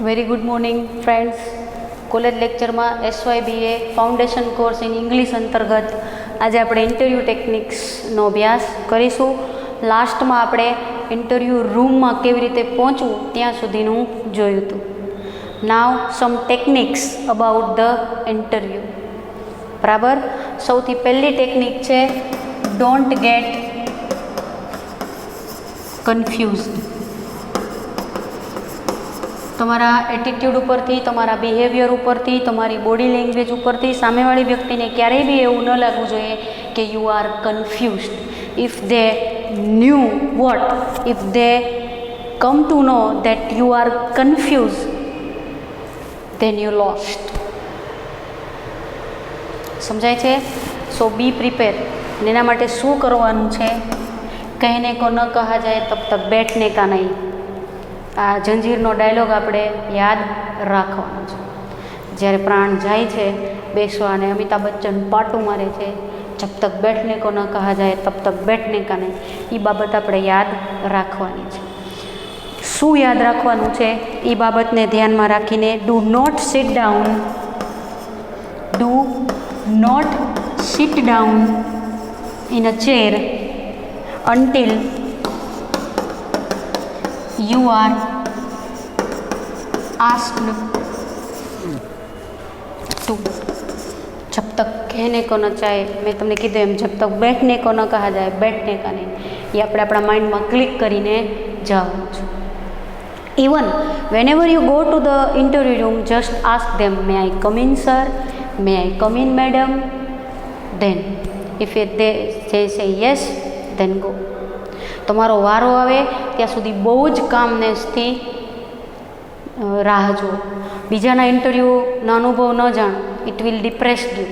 Very good morning friends. College લેક્ચરમાં SYBA foundation course in English અંતર્ગત આજે આપણે ઇન્ટરવ્યૂ ટેકનિક્સનો અભ્યાસ કરીશું. લાસ્ટમાં આપણે ઇન્ટરવ્યૂ રૂમમાં કેવી રીતે પહોંચવું ત્યાં સુધીનું જોયું હતું. નાવ સમ ટેકનિક્સ અબાઉટ ધ ઇન્ટરવ્યૂ. બરાબર. સૌથી પહેલી ટેકનિક છે ડોન્ટ ગેટ કન્ફ્યુઝડ. તમારા એટીટ્યૂડ ઉપરથી, તમારા બિહેવિયર ઉપરથી, તમારી બોડી લેંગ્વેજ ઉપરથી સામેવાળી વ્યક્તિને ક્યારેય બી એવું ન લાગવું જોઈએ કે you are confused. If they knew what, if they come to know that you are confuse, then you lost. સમજાય છે? So be prepared. એના માટે શું કરવાનું છે? કહેને કો ન કહા જાય તબ તક બેઠને કા નહીં. આ જંજીરનો ડાયલોગ આપણે યાદ રાખવાનો છે. જ્યારે પ્રાણ જાય છે બેસવા અને અમિતાભ બચ્ચન પાટું મારે છે, જબ તક બેઠને કો ન કહા જાય તબ તક બેઠને કા નહીં, એ બાબત આપણે યાદ રાખવાની છે. શું યાદ રાખવાનું છે એ બાબતને ધ્યાનમાં રાખીને do not sit down, do not sit down in a chair until you are asked to. जब तक कहने को न चाहे, મેં તમને કીધું એમ, જબ તક બેઠને કો ન કહા જાય બેઠને કા નહીં, એ આપણે આપણા માઇન્ડમાં ક્લિક કરીને જવાનું છે. Even whenever you go to the interview room, just ask them, may I come in sir, may I come in madam. Then if they say yes, than go. તમારો વારો આવે ત્યાં સુધી બહુ જ કામનેસથી રાહ જુઓ. બીજાના ઇન્ટરવ્યૂના અનુભવ ન જાણો, ઇટ વિલ ડિપ્રેસ યુ.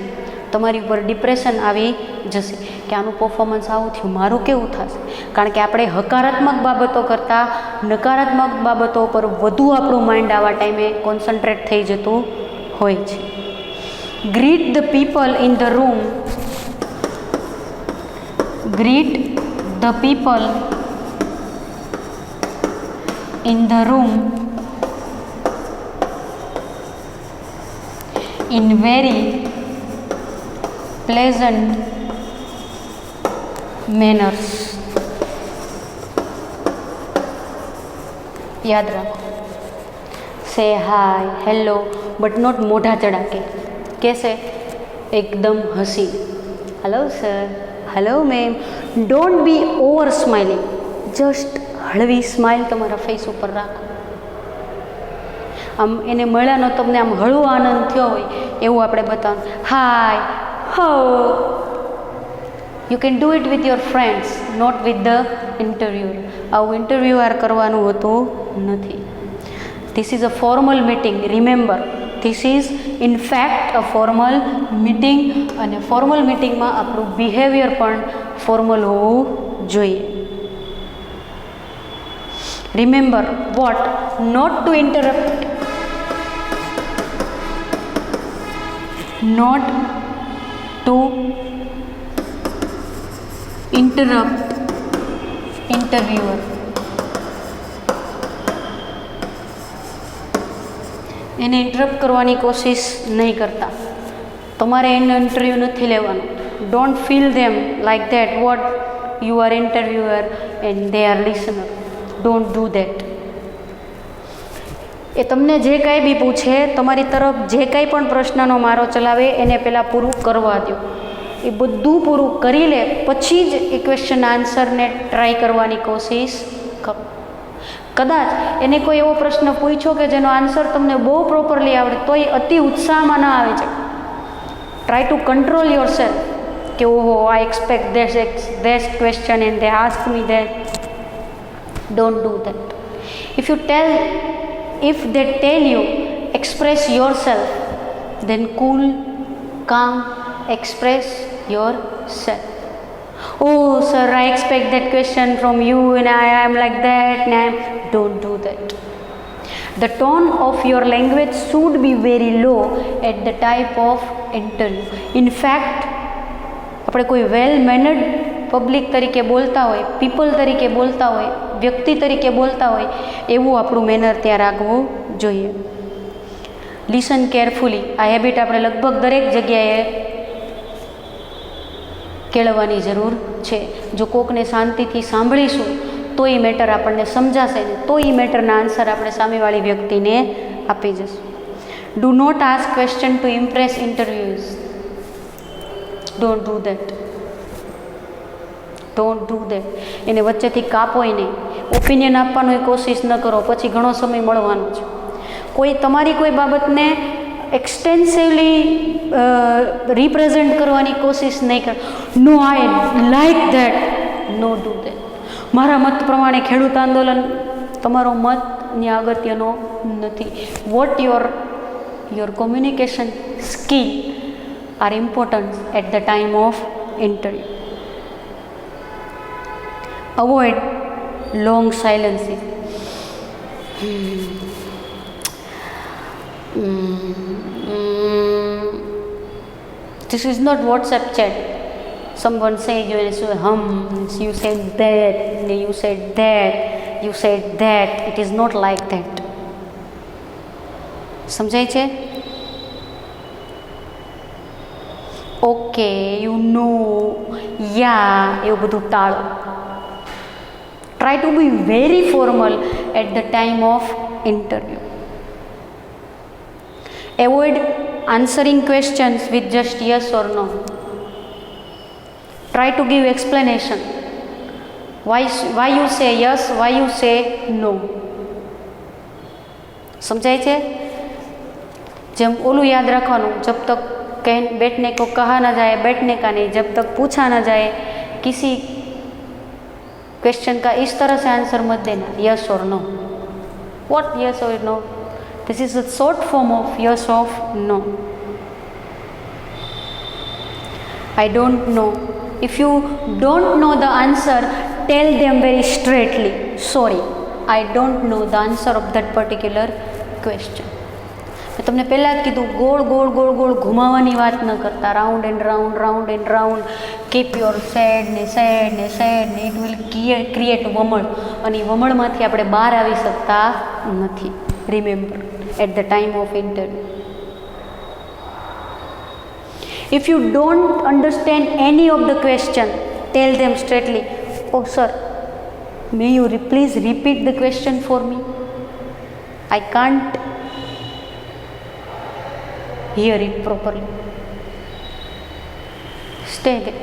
તમારી ઉપર ડિપ્રેશન આવી જશે કે આનું પરફોર્મન્સ આવું થયું, મારું કેવું થશે. કારણ કે આપણે હકારાત્મક બાબતો કરતાં નકારાત્મક બાબતો પર વધુ આપણું માઇન્ડ આવા ટાઈમે કોન્સન્ટ્રેટ થઈ જતું હોય છે. Greet the people in the room, greet the people in the room in very pleasant manners. યાદ રાખો. say hi, hello, but not મોઢા ચડાકે. कैसे? एकदम हंसी. hello sir, hello ma'am. Don't be over smiling. Just હળવી સ્માઇલ તમારા face ઉપર રાખો. આમ એને મળ્યાનો તમને આમ હળવો આનંદ થયો હોય એવું આપણે બતાવવાનું. હાય, હો. You can do it with your friends, not with the interviewer. આવું ઇન્ટરવ્યુઅર કરવાનું હોતું નથી. This is a formal meeting. Remember, this is in fact a formal meeting. અને ફોર્મલ મિટિંગમાં આપણું બિહેવિયર પણ ફોર્મલ હોવું જોઈએ. Remember what? Not to interrupt, not to interrupt interviewer. એને ઇન્ટરપ્ટ કરવાની કોશિશ નહીં કરતા. તમારે એનો ઇન્ટરવ્યૂ નથી લેવાનું. Don't feel them like that what you R interviewer and they are listener. Don't do that. એ તમને જે કાંઈ બી પૂછે, તમારી તરફ જે કાંઈ પણ પ્રશ્નનો મારો ચલાવે, એને પહેલાં પૂરું કરવા દો. એ બધું પૂરું કરી લે પછી જ એ ક્વેશ્ચન આન્સરને ટ્રાય કરવાની કોશિશ કરો. કદાચ એને કોઈ એવો પ્રશ્ન પૂછ્યો કે જેનો આન્સર તમને બહુ પ્રોપરલી આવડે, તો એ અતિ ઉત્સાહમાં ના આવી જાય. Try to control yourself. કે ઓહો, I expect this question and they ask me that. Don't do that. If they tell you express yourself, then cool, calm, express yourself. Oh sir, I expect that question from you and I am like that. Don't do that. The tone of your language should be very low at the type of interview. In fact, આપણે કોઈ વેલ મેનર્ડ public તરીકે બોલતા હોય, people તરીકે બોલતા હોય, વ્યક્તિ તરીકે બોલતા હોય, એવું આપણું મેનર ત્યાં રાખવું જોઈએ. લિસન કેરફુલી, આ હેબિટ આપણે લગભગ દરેક જગ્યાએ કેળવવાની જરૂર છે. જો કોકને શાંતિથી સાંભળીશું તો એ મેટર આપણને સમજાશે ને તો એ મેટરના આન્સર આપણે સામેવાળી વ્યક્તિને આપી જશું. Do not ask question to impress interviews. Don't do that. Don't do that. એને વચ્ચેથી કાપોય નહીં. ઓપિનિયન આપવાની કોશિશ ન કરો, પછી ઘણો સમય મળવાનો છે. તમારી કોઈ બાબતને એક્સટેન્સિવલી રિપ્રેઝેન્ટ કરવાની કોશિશ નહીં કરો. No I like that. No do that. મારા મત પ્રમાણે ખેડૂત આંદોલન, તમારો મત ત્યાં અગત્યનો નથી. What your communication skill are important at the time of interview. Avoid long silences. This is not WhatsApp chat. Someone says you you said that, you said that, you said that. It is not like that. સમજાય છે? Okay, you know, યા, એવું બધું ટાળો. Try to be very formal at the time of interview. Avoid answering questions with just yes or no. Try to give explanation. Why you say yes, why you say no. समझाए छे? जब ओलू याद रखवानुं, जब तक बैठने को कहा ना जाए बैठने का नहीं, जब तक पूछा ना जाए किसी क्वेश्चन का इस तरह से आंसर मत देना, yes or no. What yes or no? This is a short form of yes or no. I don't know. If you don't know the answer, tell them very straightly, sorry, I don't know the answer of that particular question. મેં તમને પહેલાં જ કીધું, ગોળ ગોળ ગોળ ગોળ ઘુમાવાની વાત ન કરતા. Round and round keep your said ને ઇટ વિલ ક્રિએટ વમળ, અને એ વમળમાંથી આપણે બહાર આવી શકતા નથી. Remember, at the time of interview. If you don't understand any of the question, tell them straightly, oh sir, may you please repeat the question for me? I can't hear it properly. Stay there.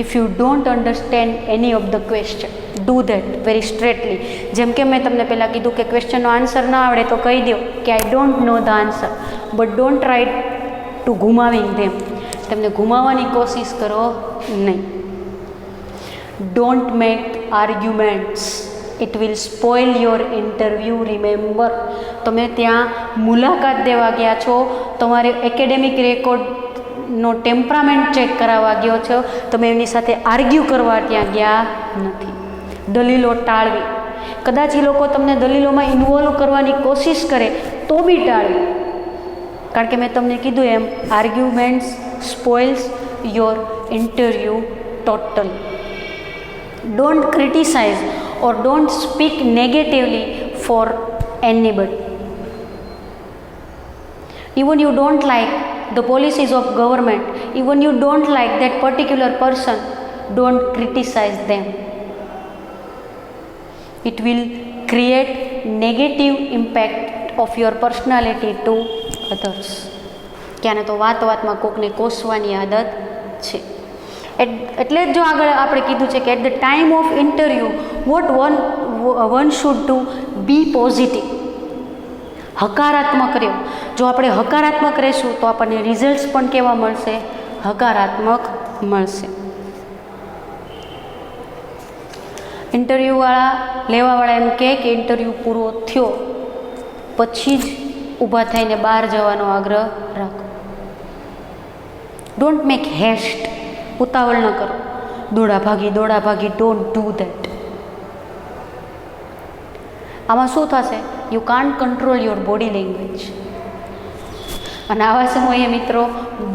If you don't understand any of the question, do that very straightly. જેમ કે મેં તમને પહેલાં કીધું કે ક્વેશ્ચનનો answer ના આવડે તો કહી દો કે I don't know the answer, but don't try to ઘુમાવિંગ ધેમ. તેમને ઘુમાવવાની કોશિશ કરો નહીં. Don't make arguments, it will spoil your interview. Remember, તમે ત્યાં મુલાકાત દેવા ગયા છો, તમારે એકેડેમિક રેકોર્ડનો ટેમ્પરામેન્ટ ચેક કરાવવા ગયો છો, તમે એમની સાથે આર્ગ્યુ કરવા ત્યાં ગયા નથી. દલીલો ટાળવી. કદાચ એ લોકો તમને દલીલોમાં ઇન્વોલ્વ કરવાની કોશિશ કરે તો બી ટાળવી, કારણ કે મેં તમને કીધું એમ, arguments spoils your interview total. Don't criticise or don't speak negatively for anybody. Even you don't like the policies of government, even you don't like that particular person, don't criticize them. It will create negative impact of your personality to others. ક્યાંને તો વાતમાં કોકને કોસવાની આદત છે. એટલે જ જો આગળ આપણે કીધું છે કે at the time of interview what one should do, be positive. હકારાત્મક રહ્યો. જો આપણે હકારાત્મક રહીશું તો આપણને રિઝલ્ટ્સ પણ કેવા મળશે? હકારાત્મક મળશે. ઇન્ટરવ્યૂવાળા લેવાવાળા એમ કહે કે ઇન્ટરવ્યૂ પૂરો થયો પછી જ ઊભા થઈને બહાર જવાનો આગ્રહ રાખો. Don't make heist. ઉતાવળ ન કરો. દોડા ભાગી ડોન્ટ ડુ દેટ. આમાં શું થશે? You can't control your body language. અને આવા સમયે મિત્રો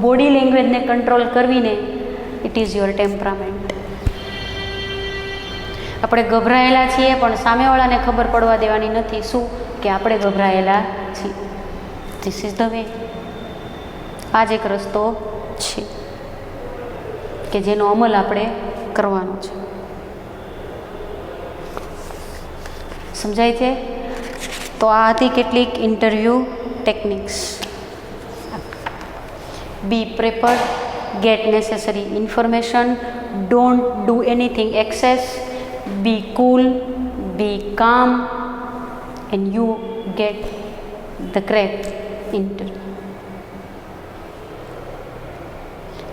બોડી લેંગ્વેજને કંટ્રોલ કરવીને ઇટ ઇઝ યોર ટેમ્પરામેન્ટ. આપણે ગભરાયેલા છીએ પણ સામેવાળાને ખબર પડવા દેવાની નથી. શું કે આપણે ગભરાયેલા છીએ. This is the way. આ જ એક રસ્તો છે કે જેનો અમલ આપણે કરવાનો છે. સમજાય છે? તો આ હતી કેટલીક interview techniques. B prepared, get necessary information, don't do anything excess, be cool, be calm, and you get the great interview.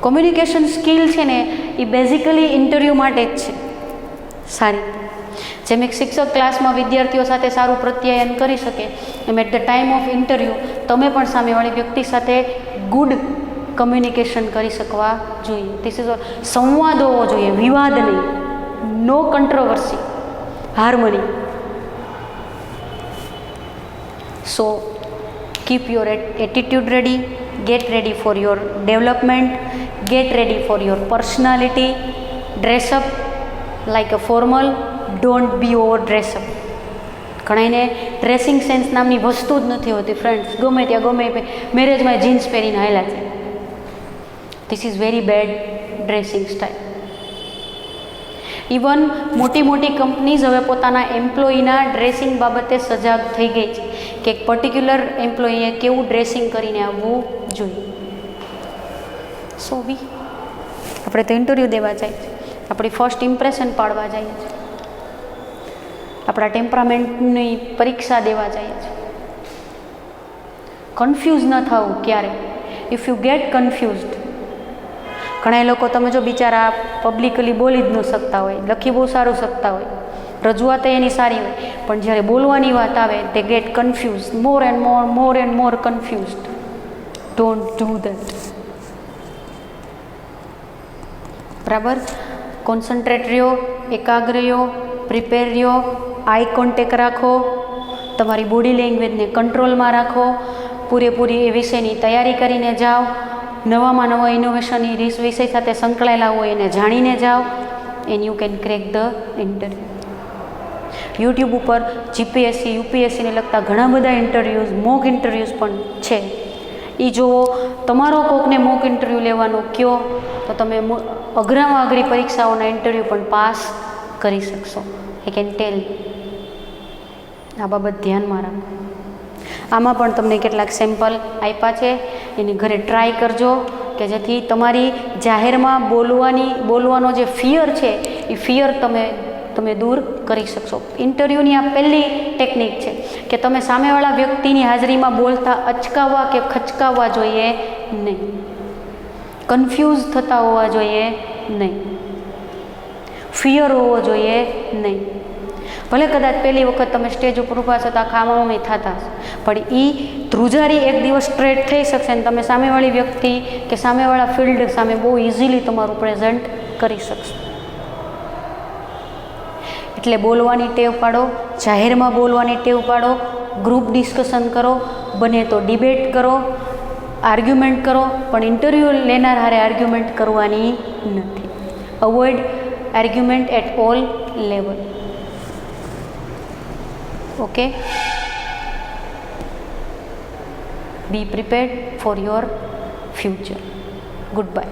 Communication skill છે ને એ બેઝિકલી ઇન્ટરવ્યૂ માટે જ છે સારી. જેમ એક શિક્ષક ક્લાસમાં વિદ્યાર્થીઓ સાથે સારું પ્રત્યાયન કરી શકે એમ at the time of interview તમે પણ સામેવાળી વ્યક્તિ સાથે ગુડ કમ્યુનિકેશન કરી શકવા જોઈએ. ધીસ ઇઝ સંવાદ હોવો જોઈએ, વિવાદ નહીં. No controversy, harmony. So keep your attitude ready, get ready for your development, get ready for your personality, dress up like a formal, don't be over dress up. ઘણાને dressing sense નામની વસ્તુ જ નથી હોતી ફ્રેન્ડ્સ. ગમે ત્યાં ગમે મેરેજમાં જીન્સ પહેરીને હાલ્યા છે. This is very bad dressing style. Even મોટી મોટી કંપનીઝ હવે પોતાના એમ્પ્લોયીના ડ્રેસિંગ બાબતે સજાગ થઈ ગઈ છે કે એક પર્ટિક્યુલર એમ્પ્લોયીએ કેવું ડ્રેસિંગ કરીને આવવું જોઈએ. સો બી આપણે તો ઇન્ટરવ્યૂ દેવા જઈએ છીએ, આપણી ફર્સ્ટ ઇમ્પ્રેશન પાડવા જઈએ છીએ, આપણા ટેમ્પરામેન્ટની પરીક્ષા દેવા જઈએ છીએ. કન્ફ્યુઝ ન થવું ક્યારે. ઇફ યુ ગેટ કન્ફ્યુઝડ, ઘણા લોકો તમે જો બિચારા પબ્લિકલી બોલી જ ન શકતા હોય, લખી બહુ સારું શકતા હોય, રજૂઆત એની સારી હોય, પણ જ્યારે બોલવાની વાત આવે તે get confuse, more and more confused. Don't do that. બરાબર? કોન્સન્ટ્રેટ રહ્યો, એકાગ્ર રહ્યો, પ્રિપેર રહ્યો, આઈ કોન્ટેક રાખો, તમારી બોડી લેંગ્વેજને કંટ્રોલમાં રાખો, પૂરેપૂરી એ વિષયની તૈયારી કરીને જાઓ, નવામાં નવા ઇનોવેશન એ વિષય સાથે સંકળાયેલા હોય એને જાણીને જાઓ, and you can crack the interview. YouTube ઉપર જીપીએસસી યુપીએસસીને લગતા ઘણા બધા ઇન્ટરવ્યૂઝ, મોક ઇન્ટરવ્યૂઝ પણ છે. એ જુઓ. તમારો કોકને મોક ઇન્ટરવ્યૂ લેવાનું કહો તો તમે અઘરામાં અઘરી પરીક્ષાઓના ઇન્ટરવ્યૂ પણ પાસ કરી શકશો. આઈ કેન ટેલ. આ બાબત ધ્યાનમાં રાખો. આમાં પણ તમને કેટલાક સેમ્પલ આપ્યા છે, એને ઘરે ટ્રાય કરજો કે જેથી તમારી જાહેરમાં બોલવાનો જે ફિયર છે એ ફિયર તમે દૂર કરી શકશો. ઇન્ટરવ્યૂની આ પહેલી ટેકનિક છે કે તમે સામેવાળા વ્યક્તિની હાજરીમાં બોલતા અચકાવવા કે ખચકાવવા જોઈએ નહીં, કન્ફ્યુઝ થતા હોવા જોઈએ નહીં, ફિયર હોવો જોઈએ નહીં. ભલે કદાચ પહેલી વખત તમે સ્ટેજ ઉપર ઊભા છો તો આ ખાવામાં થતા હશે, પણ એ ધ્રુજારી એક દિવસ સ્ટ્રેટ થઈ શકશે અને તમે સામેવાળી વ્યક્તિ કે સામેવાળા ફિલ્ડ સામે બહુ ઇઝીલી તમારું પ્રેઝન્ટ કરી શકશો. એટલે બોલવાની ટેવ પાડો, જાહેરમાં બોલવાની ટેવ પાડો, ગ્રુપ ડિસ્કશન કરો, બને તો ડિબેટ કરો, આર્ગ્યુમેન્ટ કરો, પણ ઇન્ટરવ્યૂ લેનાર હારે આર્ગ્યુમેન્ટ કરવાની નથી. Avoid argument at all level. Okay, be prepared for your future. Goodbye.